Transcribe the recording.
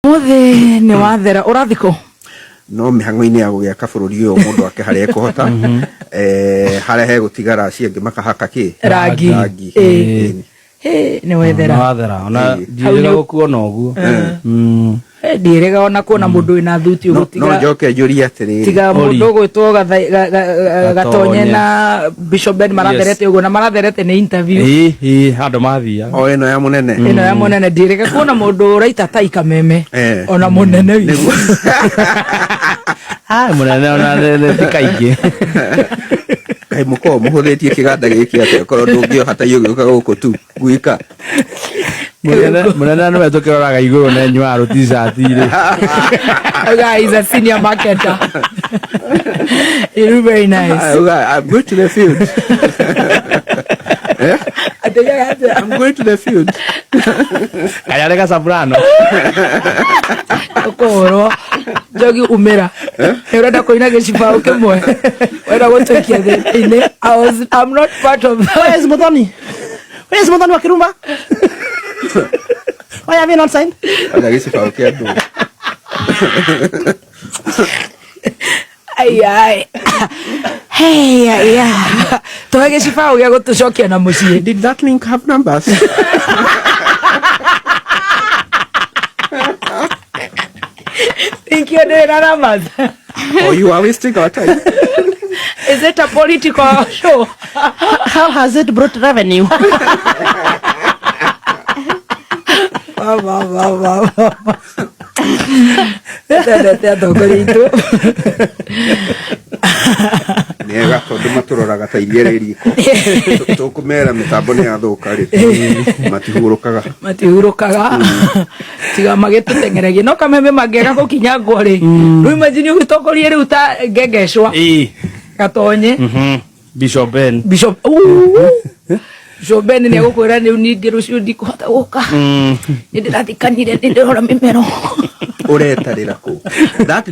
Mothe ni wathera urathiko no mihango-ini ya gugiaka bururi uyu mundu ake haria ekuhota haria hegutigara ciengi makahaka ki rangi ni wethera ona ndirega gukuona uguo ndirega ona kuona mundu wina thuti ugutiga no njoke njuri atiri tiga mundu gwitwo gatonye na Bishop Ben maratherete uguo na maratherete ni interview handu mathia o ino ya munene ndirega kuona mundu uraita taika meme ona munene wiu munene ona thikaingi kai muko muhuthitie kiganda giki ate korwo ndungioha ta yugiuka guku tu gwika munene no wetukiraga iguru na nywaru t-shirt ire guys a senior marketer. You're very nice. I'm going to the field. I'm going to the field. Kayarega soprano. Okoro jogi umera urenda kuina gicibao kimwe wenda gutukia thini I'm not part of that. Where's Muthoni wa Kirumba? Why have you not signed? Ada gicibao kia ndu ai hey toge gicibao gia gutucokia na mucii. Did that link have numbers? Think you're doing numbers? Oh, you are wasting our time. Is it a political show? How has it brought revenue? Te atongorito nega tondu maturoraga ta iriere riko tukumera mitambo ni athuka ri matihurukaga tiga magitutengeregie no kameme mangega gukinya ngori ru imagine ugitongorie ri uta ngengeshwa gatonye Bishop Ben ni agukwira ni ningi rucio ndikuhota guka ni ndirathikanire ndirora mimero uretarira ku that